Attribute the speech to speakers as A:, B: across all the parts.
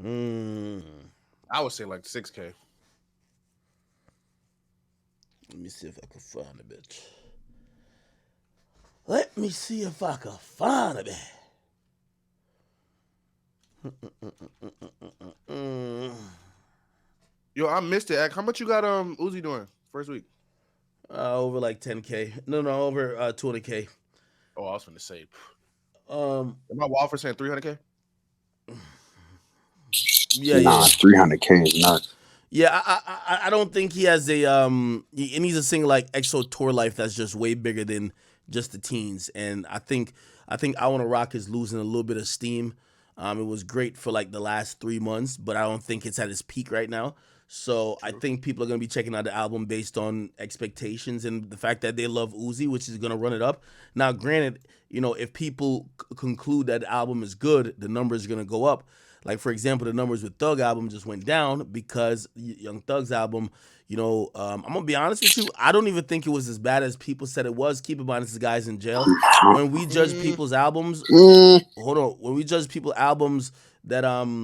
A: Mm,
B: I would say like 6K.
A: let me see if I can find a bit. Let me see if I can find a bit. Mm.
B: Yo, I missed it. How much you got Uzi doing first week?
A: Over like 10K. No, over 20K.
B: Oh, I was finna say.
A: Um,
B: Am I wild for saying 300K?
A: yeah, yeah,
C: Nah,
A: yeah.
C: 300K is nuts.
A: Yeah, I don't think he has a he needs a single like EXO tour life that's just way bigger than just the teens. And I think I Wanna Rock is losing a little bit of steam. It was great for like the last 3 months, but I don't think it's at its peak right now. So I
B: True.
A: think people are gonna be checking out the album based on expectations and the fact that they love Uzi, which is gonna run it up. Now, granted, if people conclude that the album is good, the numbers are gonna go up. Like for example, the numbers with Thug album just went down because Young Thug's album. I'm gonna be honest with you. I don't even think it was as bad as people said it was. Keep in mind, this guy's in jail. When we judge
B: Mm,
A: people's albums,
C: Mm,
A: hold on. When we judge people's albums that are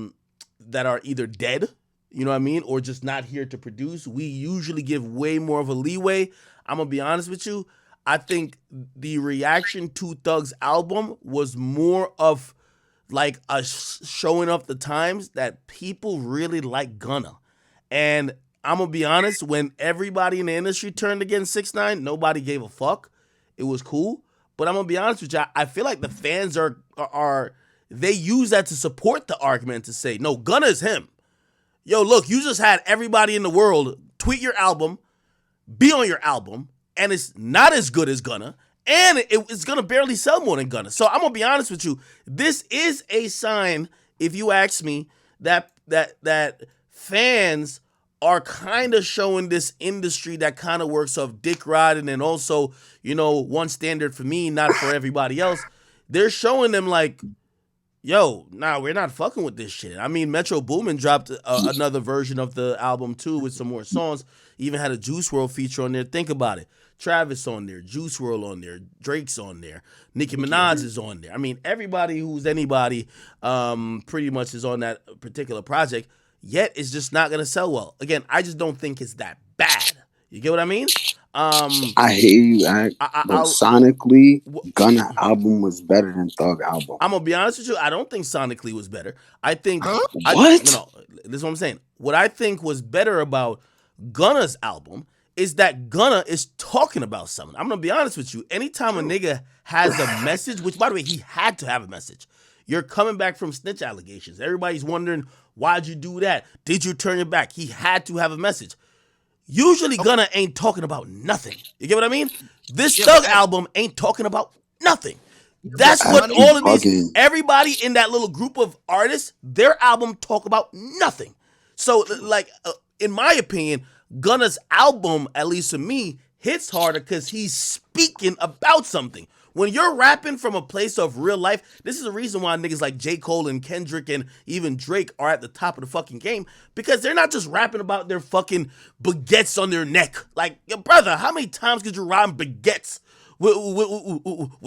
A: either dead, you know what I mean, or just not here to produce, we usually give way more of a leeway. I'm gonna be honest with you. I think the reaction to Thug's album was more of like a showing up the times that people really like Gunna. And I'm gonna be honest, when everybody in the industry turned against 6ix9ine, nobody gave a fuck. It was cool. But I'm gonna be honest with you, I feel like the fans are they use that to support the argument to say, no, Gunna is him. Yo, look, you just had everybody in the world tweet your album, be on your album, and it's not as good as Gunna, and it's gonna barely sell more than Gunna. So I'm gonna be honest with you. This is a sign, if you ask me, that fans are kind of showing this industry that kind of works off dick riding and also, one standard for me, not for everybody else. They're showing them like, yo, nah, we're not fucking with this shit. I mean, Metro Boomin dropped another version of the album too with some more songs. Even had a Juice World feature on there. Think about it. Travis on there, Juice World on there, Drake's on there, Nicki Minaj is on there. I mean, everybody who's anybody pretty much is on that particular project. Yet it's just not gonna sell well. Again, I just don't think it's that bad. You get what I mean?
C: I hear you, Act, but
A: I
C: sonically, Gunna album was better than Thug album.
A: I'm gonna be honest with you. I don't think sonically was better. I think
B: huh?
A: I no
C: What?
A: no. This is what I'm saying. What I think was better about Gunna's album is that Gunna is talking about something. I'm gonna be honest with you. Anytime a
B: True.
A: nigga has a message, which by the way he had to have a message. You're coming back from snitch allegations. Everybody's wondering why'd you do that? Did you turn your back? He had to have a message. Usually
B: Okay.
A: Gunna ain't talking about nothing. You get what I mean? This
B: Yeah, but
A: Thug album ain't talking about nothing. That's
B: but
A: what
C: Act,
B: money.
C: you
A: all of these
C: bugging.
A: everybody in that little group of artists, their album talk about nothing. So
B: True.
A: like in my opinion, Gunna's album, at least to me, hits harder because he's speaking about something. When you're rapping from a place of real life, this is the reason why niggas like J. Cole and Kendrick and even Drake are at the top of the fucking game because they're not just rapping about their fucking baguettes on their neck. Like, your brother, how many times could you rhyme baguettes with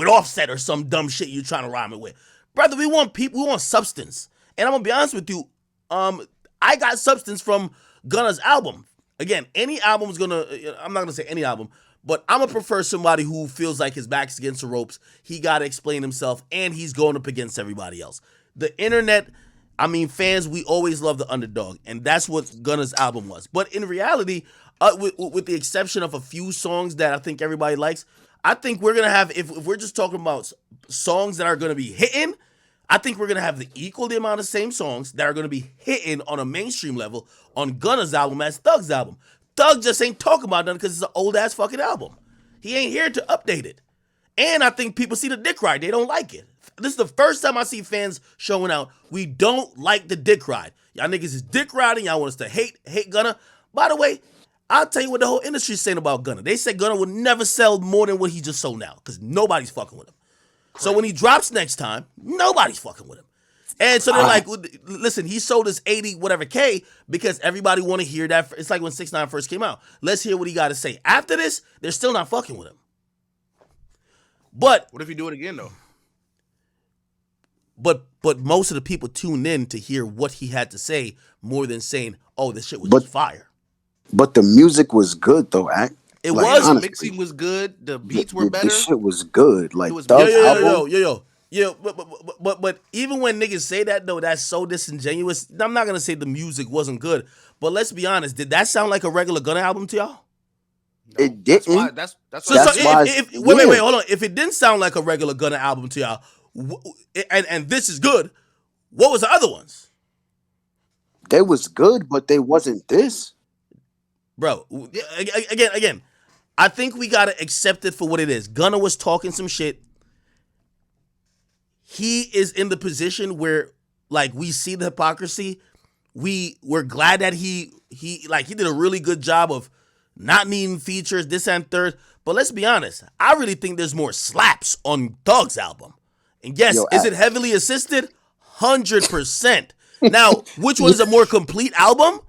A: Offset or some dumb shit you're trying to rhyme it with? Brother, we want people, we want substance. And I'm gonna be honest with you, I got substance from Gunna's album. Again, any album's gonna, I'm not gonna say any album, but I'm gonna prefer somebody who feels like his back's against the ropes. He gotta explain himself, and he's going up against everybody else. The internet, I mean, fans, we always love the underdog, and that's what Gunna's album was. But in reality, with the exception of a few songs that I think everybody likes, I think we're gonna have, if we're just talking about songs that are gonna be hitting, I think we're gonna have the equal the amount of same songs that are gonna be hitting on a mainstream level on Gunna's album as Thug's album. Thug just ain't talking about nothing because it's an old ass fucking album. He ain't here to update it. And I think people see the dick ride. They don't like it. This is the first time I see fans showing out. We don't like the dick ride. Y'all niggas is dick riding. Y'all want us to hate Gunna. By the way, I'll tell you what the whole industry is saying about Gunna. They said Gunna would never sell more than what he just sold now because nobody's fucking with him. So when he drops next time, nobody's fucking with him. And so they're like, listen, he sold us 80 whatever K because everybody want to hear that. It's like when 6ix9ine first came out. Let's hear what he got to say. After this, they're still not fucking with him. But
B: What if you do it again though?
A: but most of the people tuned in to hear what he had to say more than saying, "Oh, this shit was
C: But
A: just fire."
C: but the music was good though.
A: It
C: Like
A: was.
B: The
C: honestly,
B: mixing was good. The
C: the,
B: beats were
C: the, the
B: better.
C: shit was good. Like
B: It was
A: Yo,
C: Thug
A: yo, yo,
B: better.
C: album.
A: yo, yo, yo. But even when niggas say that though, that's so disingenuous. I'm not gonna say the music wasn't good, but let's be honest. Did that sound like a regular Gunna album to y'all?
B: No,
C: It
B: that's why.
C: didn't.
B: That's
A: So,
B: why.
A: so
C: That's why.
A: if wait,
C: Yeah,
A: hold on. If it didn't sound like a regular Gunna album to y'all, and this is good, what was the other ones,
C: they was good, but they wasn't this.
A: bro? Again, I think we gotta accept it for what it is. Gunna was talking some shit. He is in the position where, like, we see the hypocrisy. We're glad that he did a really good job of not needing features, this and third. But let's be honest, I really think there's more slaps on Thug's album. And yes,
C: Yo,
A: is it heavily assisted? 100%. Now, which one's a more complete album?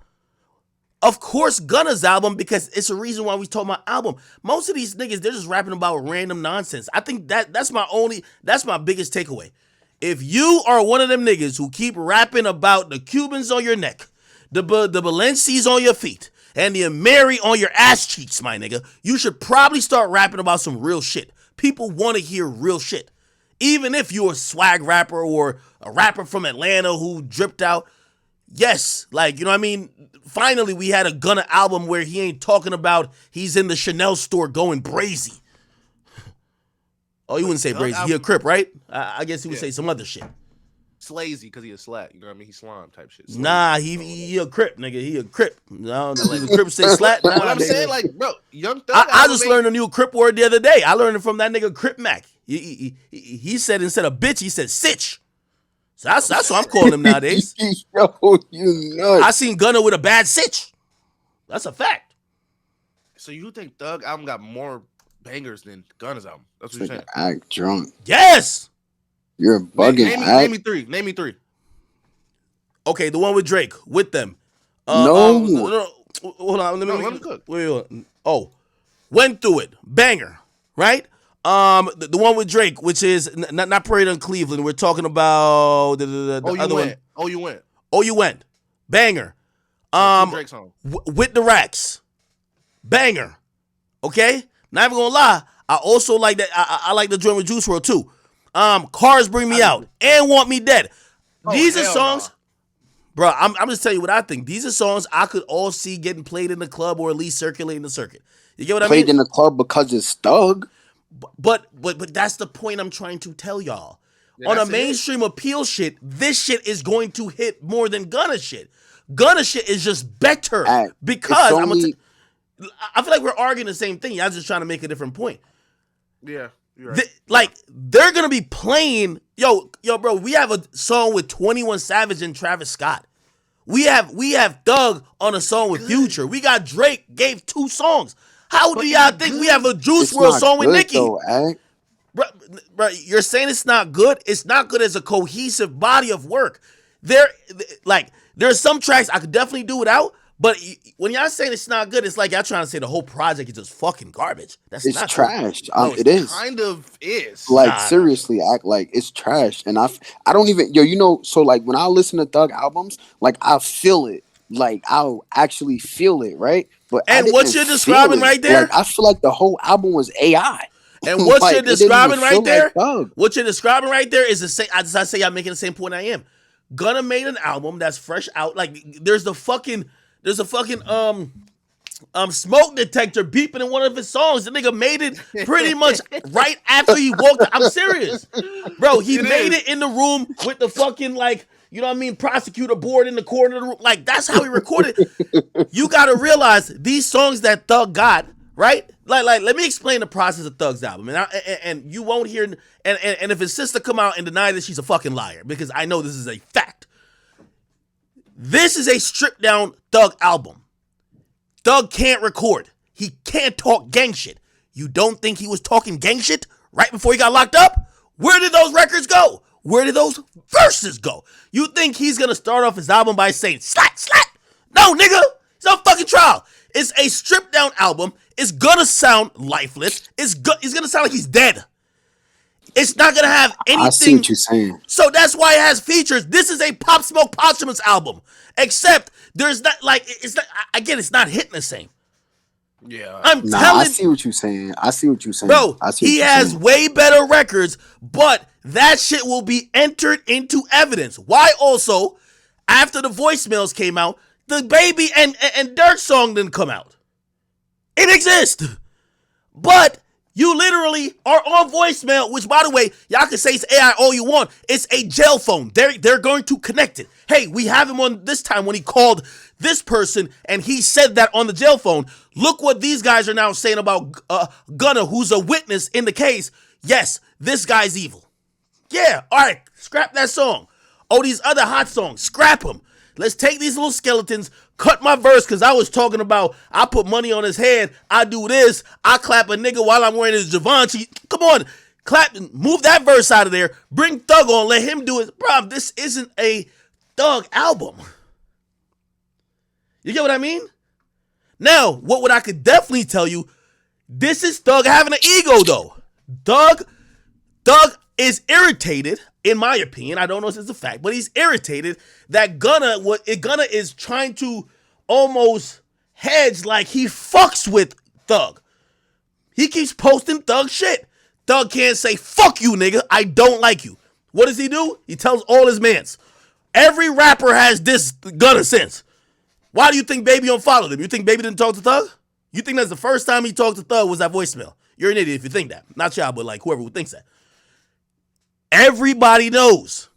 A: Of course, Gunna's album, because it's a reason why we talk about album. Most of these niggas, they're just rapping about random nonsense. I think that's my biggest takeaway. If you are one of them niggas who keep rapping about the Cubans on your neck, the Balenci's on your feet, and the Mary on your ass cheeks, my nigga, you should probably start rapping about some real shit. People want to hear real shit. Even if you're a swag rapper or a rapper from Atlanta who dripped out, yes, like, you know what I mean? Finally, we had a Gunna album where he ain't talking about he's in the Chanel store going brazy. Oh, you wouldn't say
B: Thug
A: brazy. He a
B: album-
A: Crip, right? I guess he would
B: Yeah.
A: say some other shit.
B: Slazy because he a slat. You know what I mean? He slime type shit. Slazy.
A: Nah, he a Crip, nigga. He a Crip. No, the Crip say slat. Nah,
B: What I'm
A: nigga.
B: saying, like, bro, Young Thug.
A: I
B: album
A: just
B: ain't-
A: learned a new Crip word the other day. I learned it from that nigga Crip Mac. He said instead of bitch, he said sitch. So that's what I'm calling him nowadays.
C: Yo, you nuts.
A: I seen Gunna with a bad sitch. That's a fact.
B: So you think Thug album got more bangers than Gunna's album? That's what you're saying.
C: Act drunk.
A: Yes.
C: You're bugging.
B: Name me three. Name me three.
A: Okay, the one with Drake with them.
C: No.
A: Hold on.
B: Let me cook.
A: Wait. Oh, went through it. Banger, right? The one with Drake, which is not Parade on Cleveland. We're talking about the other one.
B: Oh, you went.
A: Oh, you went. Banger.
B: Drake song.
A: With the Racks. Banger. Okay? Not even gonna lie. I also like that. I like the joint with Juice WRLD too. Cars Bring Me Out and Want Me Dead. These are
B: hell
A: songs,
B: nah.
A: bro. I'm just telling you what I think. These are songs I could all see getting played in the club or at least circulating the circuit. You get what I
C: Played
A: mean?
C: in the club because it's Thug.
A: But that's the point I'm trying to tell y'all.
B: Yeah,
A: On a
B: that's it.
A: mainstream appeal shit, this shit is going to hit more than Gunna shit. Gunna shit is just better because
C: it's only-
A: I feel like we're arguing the same thing. Y'all just trying to make a different point.
B: Yeah, you're right.
A: They're gonna be playing. Yo, bro. We have a song with 21 Savage and Travis Scott. We have Thug on a song with Future. We got Drake gave 2 songs. How do y'all think we have a Juice
C: It's
A: WRLD
C: not
A: song with
C: good,
A: Nicki?
C: though, Act.
A: Bro, you're saying it's not good. It's not good as a cohesive body of work. There's some tracks I could definitely do without, but when y'all saying it's not good, it's like y'all trying to say the whole project is just fucking garbage. That's
C: It's
A: not
C: trash.
B: No,
C: It is.
B: Kind of is.
C: Like
A: Nah.
C: seriously, Act like it's trash. And I don't even so like when I listen to Thug albums, like I feel it. Like I'll actually feel it, right? But
A: And
C: I
A: what
C: didn't
A: you're
C: feel
A: describing
C: it.
A: right there?
C: Like I feel like the whole album was AI.
A: And what
C: Like,
A: you're
C: it didn't
A: describing
C: even
A: right
C: feel
A: there,
C: like Thug.
A: what you're describing right there is the same. As I say, I'm making the same point I am. Gunna made an album that's fresh out. Like there's a fucking smoke detector beeping in one of his songs. The nigga made it pretty much right after he walked. I'm serious, bro. He made it in the room with the fucking you know what I mean, prosecutor board in the corner of the room. Like that's how he recorded. You gotta realize these songs that Thug got, right? Like let me explain the process of Thug's album, and you won't hear. And if his sister come out and deny this, she's a fucking liar because I know this is a fact. This is a stripped down Thug album. Thug can't record. He can't talk gang shit. You don't think he was talking gang shit right before he got locked up? Where did those records go? Where did those verses go? You think he's gonna start off his album by saying slat, slat? No, nigga. It's on fucking trial. It's a stripped down album. It's gonna sound lifeless. It's gonna sound like he's dead. It's not gonna have
C: I see
A: anything.
C: what you're saying.
A: So that's why it has features. This is a Pop Smoke Posthumous album, except there's not like it's not. Again, it's not hitting the same.
B: Yeah.
A: I'm
C: Nah, I
A: telling,
C: see what you're saying. I see what you're saying.
A: bro,
C: I see what
A: he
C: you're
A: has
C: saying.
A: way better records, but that shit will be entered into evidence. Why also, after the voicemails came out, the Baby and Dirk song didn't come out. It exists. But you literally are on voicemail, which, by the way, y'all can say it's AI all you want. It's a jail phone. They're going to connect it. Hey, we have him on this time when he called this person and he said that on the jail phone. Look what these guys are now saying about Gunna, who's a witness in the case. Yes, this guy's evil. Yeah, all right, scrap that song. Oh, these other hot songs, scrap them. Let's take these little skeletons, cut my verse, because I was talking about I put money on his head, I do this, I clap a nigga while I'm wearing his Givenchy. Come on, clap, move that verse out of there, bring Thug on, let him do it. Bro, this isn't a Thug album. You get what I mean? Now, what I could definitely tell you, this is Thug having an ego, though. Thug is irritated, in my opinion. I don't know if it's a fact, but he's irritated that Gunna is trying to almost hedge like he fucks with Thug. He keeps posting Thug shit. Thug can't say, fuck you, nigga. I don't like you. What does he do? He tells all his mans. Every rapper has this Gunna sense. Why do you think Baby unfollowed him? You think Baby didn't talk to Thug? You think that's the first time he talked to Thug was that voicemail? You're an idiot if you think that. Not y'all, but like whoever thinks that. Everybody knows.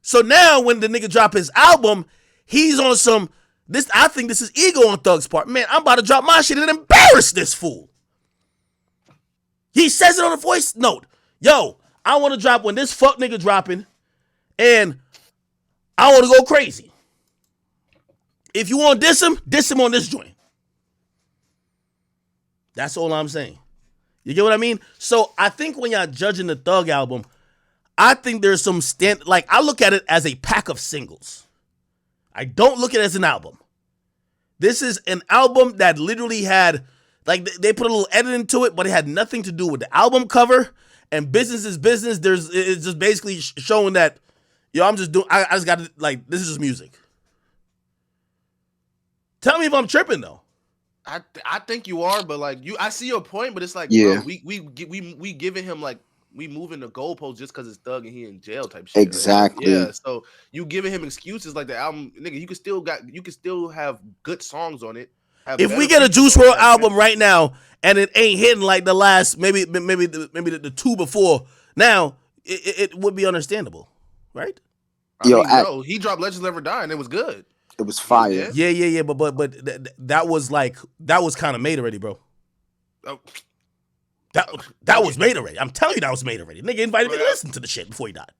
A: So now when the nigga drop his album, he's on some, this. I think this is ego on Thug's part. Man, I'm about to drop my shit and embarrass this fool. He says it on a voice note. Yo, I want to drop when this fuck nigga dropping and I want to go crazy. If you want to diss him on this joint. That's all I'm saying. You get what I mean? So I think when y'all judging the Thug album, I think there's some like I look at it as a pack of singles. I don't look at it as an album. This is an album that literally had, like they put a little edit into it, but it had nothing to do with the album cover. And business is business. It's just basically showing that, yo, I just got to, like, this is just music. Tell me if I'm tripping though.
B: I think you are, but like I see your point, but it's like,
C: yeah,
B: bro, we giving him like, we moving the goalpost just because it's Thug and he in jail type shit.
C: Exactly.
B: Right? Yeah. So you giving him excuses like the album, nigga. You can still have good songs on it.
A: If we get a Juice WRLD album right now and it ain't hitting like the last maybe the two before, now it would be understandable, right?
B: No, he dropped Legends Never Die and it was good.
C: It was fire.
A: Yeah. But that was kind of made already, bro.
B: Oh.
A: That was made already. I'm telling you, that was made already. Nigga invited me to listen to the shit before he died.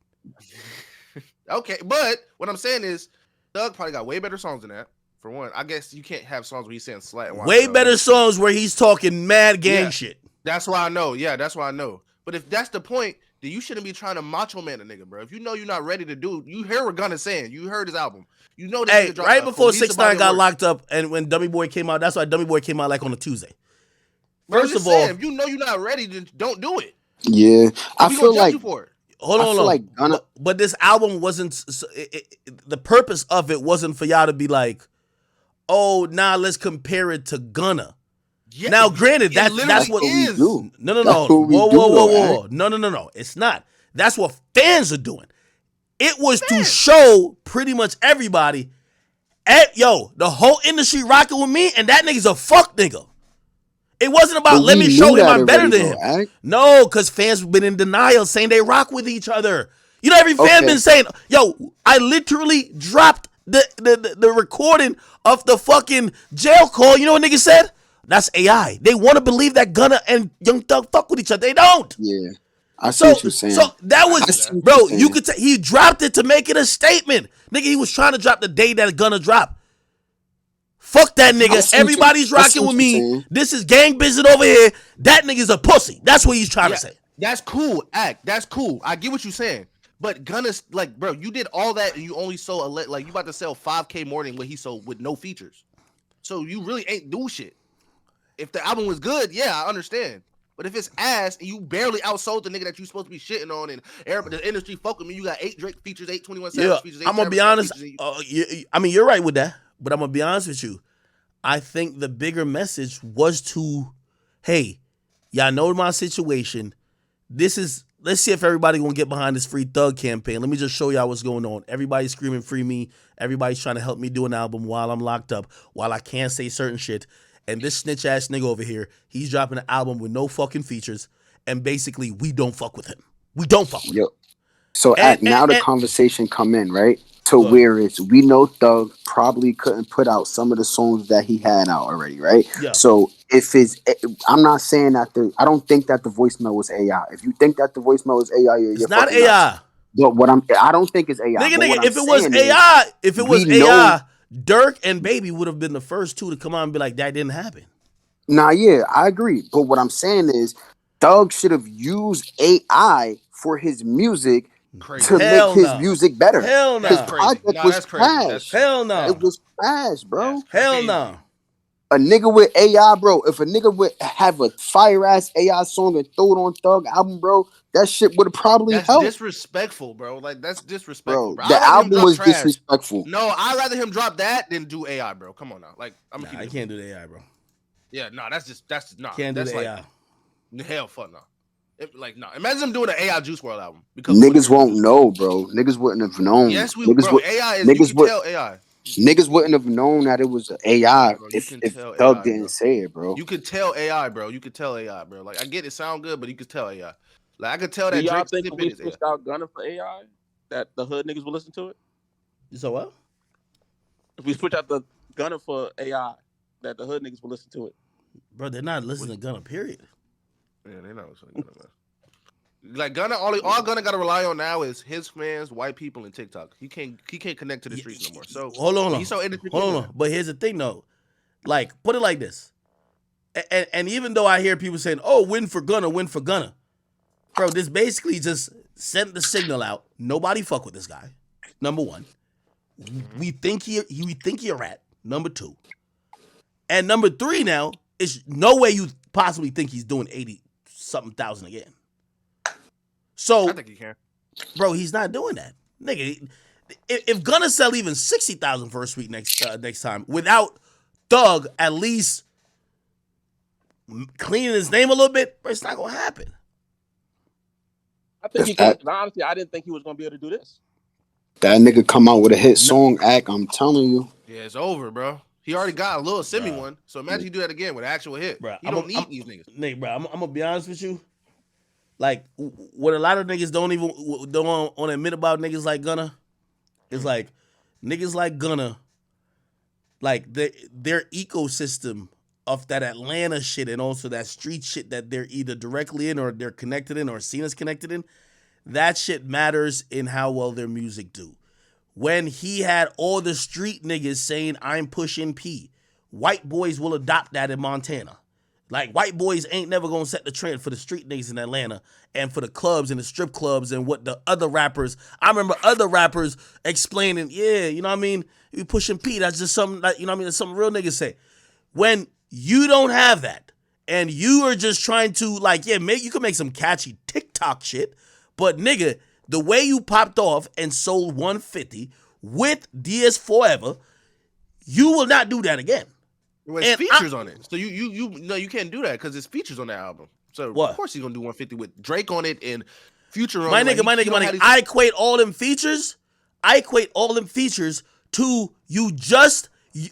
B: Okay, but what I'm saying is, Thug probably got way better songs than that. For one, I guess you can't have songs where he's saying slat. And
A: way better songs where he's talking mad gang shit.
B: That's why I know. Yeah, that's why I know. But if that's the point, then you shouldn't be trying to macho man a nigga, bro. If you know you're not ready to do, you hear what Gunna's saying. You heard his album. You know that.
A: Hey, right before 6ix9ine got locked up, and when Dummy Boy came out, that's why Dummy Boy came out like on a Tuesday.
B: First of all, if you know you're not ready, then don't do it.
C: Yeah, I feel like.
A: Hold on.
C: Like Gunna,
A: but this album wasn't. The purpose of it wasn't for y'all to be like, oh, nah, let's compare it to Gunna. Yeah, now, granted, that's what
C: we do.
A: No. Whoa. No. It's not. That's what fans are doing. It was to show pretty much everybody, the whole industry rocking with me, and that nigga's a fuck nigga. It wasn't about let me show him I'm better than him. No, because fans have been in denial saying they rock with each other. You know, every fan been saying, yo, I literally dropped the recording of the fucking jail call. You know what niggas said? That's AI. They want to believe that Gunna and Young Thug fuck with each other. They don't.
C: Yeah. I see what you're saying.
A: So that was, bro, you could he dropped it to make it a statement. Nigga, he was trying to drop the day that Gunna dropped. Fuck that nigga. Everybody's rocking with me. This is gang business over here. That nigga's a pussy. That's what he's trying to say.
B: That's cool. That's cool. I get what you're saying. But Gunna's like, bro, you did all that and you only sold like you about to sell 5K more than what he sold with no features. So you really ain't do shit. If the album was good, yeah, I understand. But if it's ass and you barely outsold the nigga that you supposed to be shitting on, and everybody, the industry fuck with me, you got 8 Drake features, 8 21 Savage
A: Yeah,
B: features, 8
A: I'm gonna be
B: Travis Scott
A: honest.
B: features.
A: I mean, you're right with that, but I'm gonna be honest with you. I think the bigger message was to, hey, y'all know my situation. Let's see if everybody gonna get behind this free thug campaign. Let me just show y'all what's going on. Everybody's screaming free me. Everybody's trying to help me do an album while I'm locked up, while I can't say certain shit. And this snitch ass nigga over here, he's dropping an album with no fucking features, and basically we don't fuck with him. We don't fuck with him.
C: Yo, so now the conversation come in, right? To where it's, we know Thug probably couldn't put out some of the songs that he had out already, right?
A: Yeah.
C: So if it's, I'm not saying that I don't think that the voicemail was AI. If you think that the voicemail was AI,
A: it's not AI.
C: Nuts. But I don't think it's AI.
A: Nigga, if it was AI, Dirk and Baby would have been the first two to come out and be like, that didn't happen.
C: Nah, yeah, I agree. But what I'm saying is, Thug should have used AI for his music to make his music better.
A: Hell no.
C: His project was trash.
A: Hell no.
C: It was trash, bro.
A: Hell no.
C: A nigga with AI, bro. If a nigga would have a fire ass AI song and throw it on Thug album, bro, that shit would have probably helped.
B: That's disrespectful, bro. Like, that's disrespectful, bro.
C: The album was disrespectful.
B: No, I'd rather him drop that than do AI, bro. Come on now. Like,
A: I can't do the AI, bro.
B: Yeah, no, that's nah.
A: Can't do the AI.
B: Hell, fuck no. Imagine him doing an AI Juice WRLD album.
C: Because niggas won't know, bro. Niggas wouldn't have known.
B: Yes, AI is. You can tell AI.
C: Niggas wouldn't have known that it was AI if Thug didn't say it, bro.
B: You could tell AI, bro. You could tell AI, bro. Like, I get it sound good, but you could tell AI. Like, I could tell that.
D: Do y'all think if we switched out Gunna for AI, that the hood niggas will listen to it?
A: So what?
D: If we switch out the Gunna for AI, that the hood niggas will listen to it?
A: Bro, they're not listening to Gunna, period.
B: Yeah, they're not listening to Gunna, man. Like, Gunna, all Gunna got to rely on now is his fans, white people, and TikTok. He can't connect to the streets no more. So
A: hold on. But here's the thing, though. Like, put it like this. And even though I hear people saying, "Oh, win for Gunna," bro, this basically just sent the signal out. Nobody fuck with this guy. Number one, we think he a rat. Number two, and number three, now is no way you possibly think he's doing 80-something thousand again. So
B: I think he can,
A: bro. He's not doing that, nigga. If Gunna sell even 60,000 first week next time without Thug at least cleaning his name a little bit, but it's not gonna happen.
D: I think he can. Honestly, I didn't think he was gonna be able to do this.
C: That nigga come out with a hit song act. I'm telling you.
B: Yeah, it's over, bro. He already got a little semi one, so imagine he do that again with an actual hit. Bro, you don't need these niggas.
A: Nigga, bro, I'm gonna be honest with you. Like, what a lot of niggas don't want to admit about niggas like Gunna is like, niggas like Gunna, like their ecosystem of that Atlanta shit and also that street shit that they're either directly in or they're connected in or seen as connected in, that shit matters in how well their music do. When he had all the street niggas saying, "I'm pushing P," white boys will adopt that in Montana. Like, white boys ain't never gonna set the trend for the street niggas in Atlanta and for the clubs and the strip clubs and what the other rappers. I remember other rappers explaining, yeah, you know what I mean? You pushing P, that's just something that, you know what I mean? That's something real niggas say. When you don't have that and you are just trying to, like, yeah, you can make some catchy TikTok shit, but nigga, the way you popped off and sold 150 with DS Forever, you will not do that again.
B: Well, it's features on it, so you can't do that because it's features on that album. So of course he's gonna do 150 with Drake on it and Future on it. My nigga.
A: I equate all them features. To you.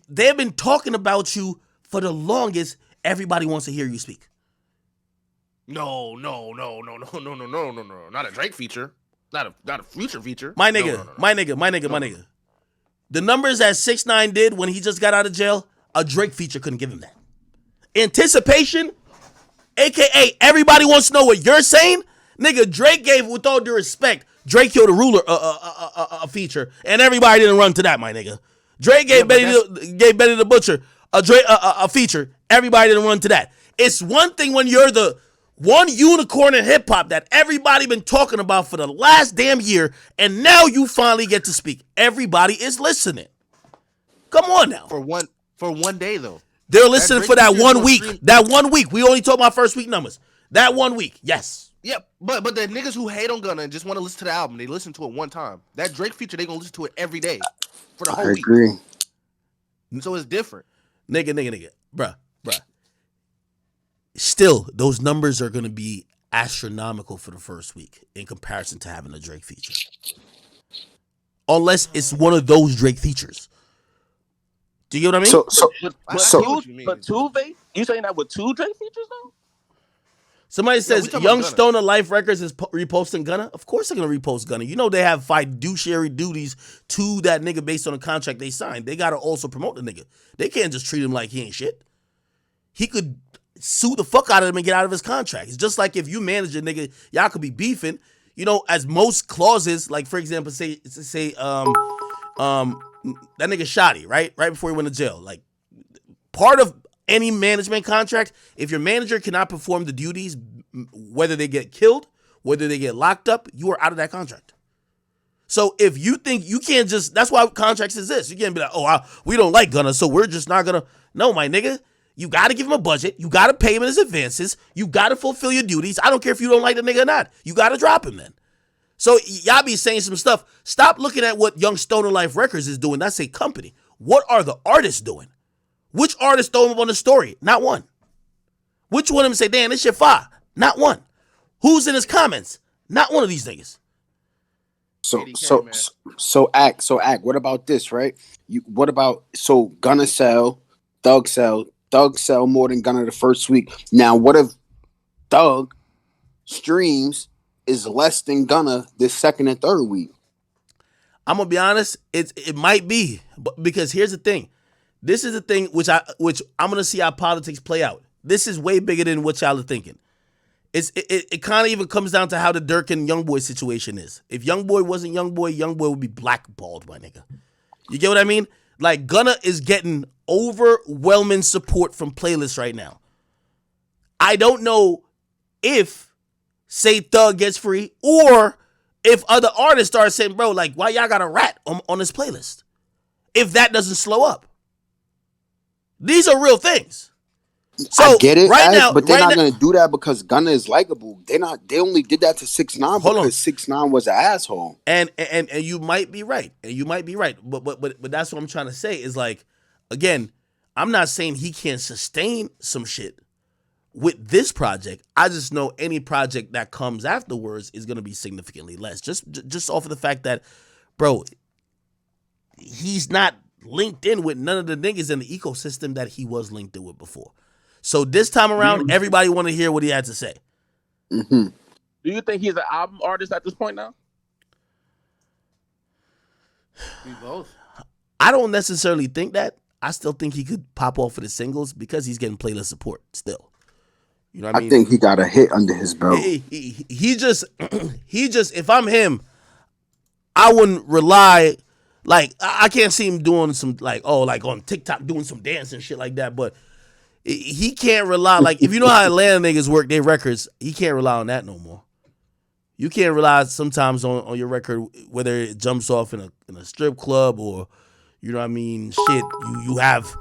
A: They've been talking about you for the longest. Everybody wants to hear you speak.
B: No, not a Drake feature, not a Future feature.
A: My nigga. The numbers that 6ix9ine did when he just got out of jail. A Drake feature couldn't give him that. Anticipation, a.k.a. everybody wants to know what you're saying. Nigga, Drake gave, with all due respect, Drake Yo the Ruler a feature, and everybody didn't run to that, my nigga. Drake gave Benny the Butcher a feature. Everybody didn't run to that. It's one thing when you're the one unicorn in hip-hop that everybody been talking about for the last damn year, and now you finally get to speak. Everybody is listening. Come on now.
B: For one day though.
A: They're listening for that 1 week. That 1 week. We only talk about first week numbers. That 1 week, yes.
B: Yeah, but the niggas who hate on Gunna and just want to listen to the album, they listen to it one time. That Drake feature, they gonna listen to it every day for the whole
C: I
B: week.
C: agree.
B: So it's different.
A: Nigga. Bruh. Still, those numbers are gonna be astronomical for the first week in comparison to having a Drake feature. Unless it's one of those Drake features. Do you get what I mean?
D: But two vape? You saying that with two Drake features though?
A: Somebody
B: we
A: says
B: talking
A: Young
B: about Gunna.
A: Stoner Life Records is reposting Gunna. Of course they're gonna repost Gunna. You know they have fiduciary duties to that nigga based on the contract they signed. They gotta also promote the nigga. They can't just treat him like he ain't shit. He could sue the fuck out of him and get out of his contract. It's just like if you manage a nigga, y'all could be beefing. You know, as most clauses, like for example, say that nigga Shotty, right before he went to jail. Like part of any management contract, if your manager cannot perform the duties, whether they get killed, whether they get locked up, you are out of that contract. So if you think you can't just, that's why contracts exist. You can't be like, we don't like Gunna, so we're just not gonna. No, my nigga. You got to give him a budget. You got to pay him his advances. You got to fulfill your duties. I don't care if you don't like the nigga or not. You got to drop him then. So y'all be saying some stuff. Stop looking at what Young Stoner Life Records is doing. That's a company. What are the artists doing? Which artist throw him up on the story? Not one. Which one of them say, damn, this shit fire? Not one. Who's in his comments? Not one of these niggas.
C: So act. What about this, right? Gunna sell, Thug sell more than Gunna the first week. Now, what if Thug streams is less than Gunna the second and third week?
A: I'm gonna be honest. It might be, but because here's the thing. This is the thing which I'm gonna see how politics play out. This is way bigger than what y'all are thinking. It kind of even comes down to how the Dirk and Youngboy situation is. If Youngboy wasn't Youngboy would be blackballed, my nigga. You get what I mean? Like Gunna is getting overwhelming support from playlists right now. I don't know if, say, Thug gets free, or if other artists start saying, bro, like, why y'all got a rat on this playlist? If that doesn't slow up. These are real things. So
C: I get it,
A: right now,
C: but they're not gonna do that because Gunna is likable. They only did that to 6ix9ine because 6ix9ine was an asshole.
A: And you might be right. But that's what I'm trying to say is like, again, I'm not saying he can't sustain some shit with this project. I just know any project that comes afterwards is gonna be significantly less. Just off of the fact that, bro, he's not linked in with none of the niggas in the ecosystem that he was linked in with before. So this time around, everybody want to hear what he had to say.
C: Mm-hmm.
D: Do you think he's an album artist at this point now?
B: We both.
A: I don't necessarily think that. I still think he could pop off for the singles because he's getting playlist support still. You know what I mean?
C: I think he got a hit under his belt.
A: He just, if I'm him, I wouldn't rely, like, I can't see him doing some, like on TikTok doing some dance and shit like that, but he can't rely, like, if you know how Atlanta niggas work their records, he can't rely on that no more. You can't rely sometimes on your record, whether it jumps off in a strip club or, you know what I mean, shit, you have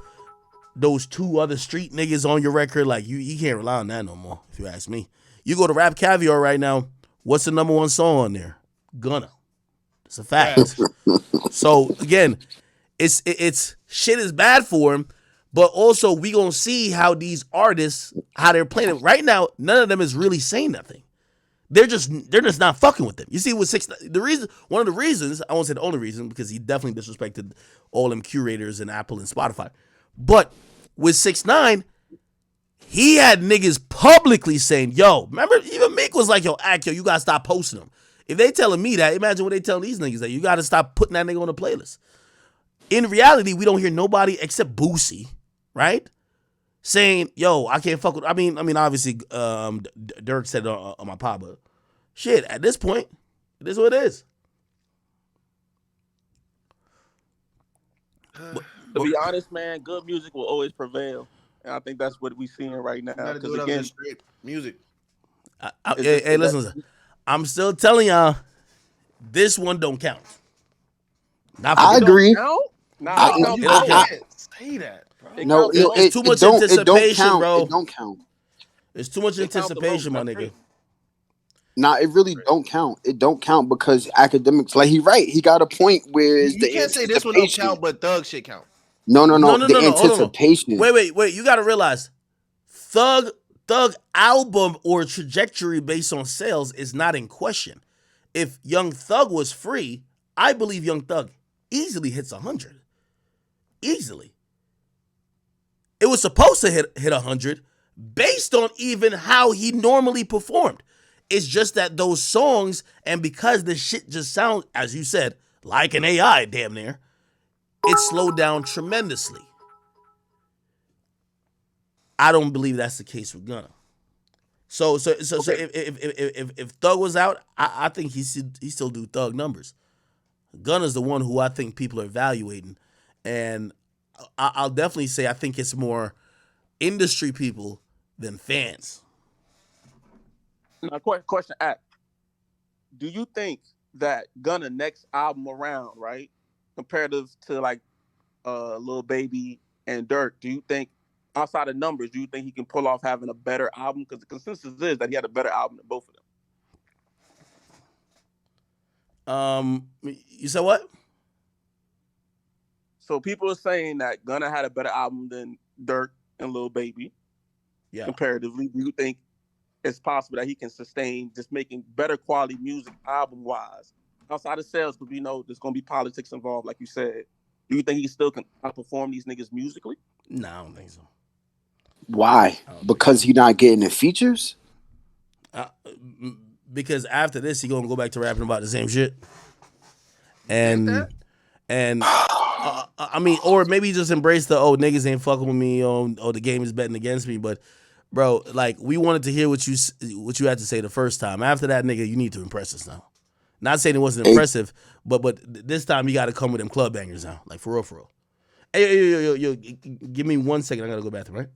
A: those two other street niggas on your record, like, you can't rely on that no more, if you ask me. You go to Rap Caviar right now, what's the number one song on there? Gunna. It's a fact. So, again, it's shit is bad for him, but also we gonna see how these artists, how they're playing it. Right now, none of them is really saying nothing. They're just not fucking with them. You see, with one of the reasons, I won't say the only reason, because he definitely disrespected all them curators and Apple and Spotify. But with 6ix9ine, he had niggas publicly saying, yo, remember, even Meek was like, yo, you gotta stop posting them. If they telling me that, imagine what they telling these niggas, that you gotta stop putting that nigga on the playlist. In reality, we don't hear nobody except Boosie, right? Saying, yo, I can't fuck with, I mean, obviously, Dirk said it on my pod, but shit, at this point, it is what it is.
D: To be honest, man, good music will always prevail. And I think that's what we're seeing right now. Because again,
B: straight music.
A: Hey, listen, I'm still telling y'all, this one don't count.
C: I agree.
D: No,
B: You can't say that, bro.
C: No,
A: it's too much anticipation, bro.
C: It don't count.
A: There's too much
D: They count the most.
A: anticipation, my
D: That's
A: nigga.
D: crazy.
C: Nah, it really don't count. It don't count because academics, like he right, he got a point where it's
B: You
C: the
B: can't say this one don't
C: anticipation.
B: count, but Thug shit count.
C: No,
A: No.
C: the
A: Hold on.
C: anticipation.
A: Wait. You got to realize, Thug album or trajectory based on sales is not in question. If Young Thug was free, I believe Young Thug easily hits 100. Easily. It was supposed to hit 100 based on even how he normally performed. It's just that those songs, and because the shit just sounds, as you said, like an AI damn near, it slowed down tremendously. I don't believe that's the case with Gunna. So if Thug was out, I think he still do Thug numbers. Gunna's the one who I think people are evaluating, and I'll definitely say I think it's more industry people than fans.
D: Now, question act. Do you think that Gunna next album around, right, comparative to like Lil Baby and Dirk, do you think outside of numbers, do you think he can pull off having a better album? Because the consensus is that he had a better album than both of them.
A: You said what?
D: So people are saying that Gunna had a better album than Dirk and Lil Baby.
A: Yeah.
D: Comparatively, do you think it's possible that he can sustain just making better quality music album wise outside of sales? But we know there's gonna be politics involved, like you said. Do you think he still can outperform these niggas musically?
A: No, I don't think so.
C: Why? Because he not getting the features?
A: Because after this, he gonna go back to rapping about the same shit. And I mean, or maybe just embrace the niggas ain't fucking with me, the game is betting against me. But bro, like we wanted to hear what you had to say the first time. After that, nigga, you need to impress us now. Not saying it wasn't impressive, but this time you got to come with them club bangers now, like for real. Hey, yo, give me 1 second. I gotta go bathroom, right?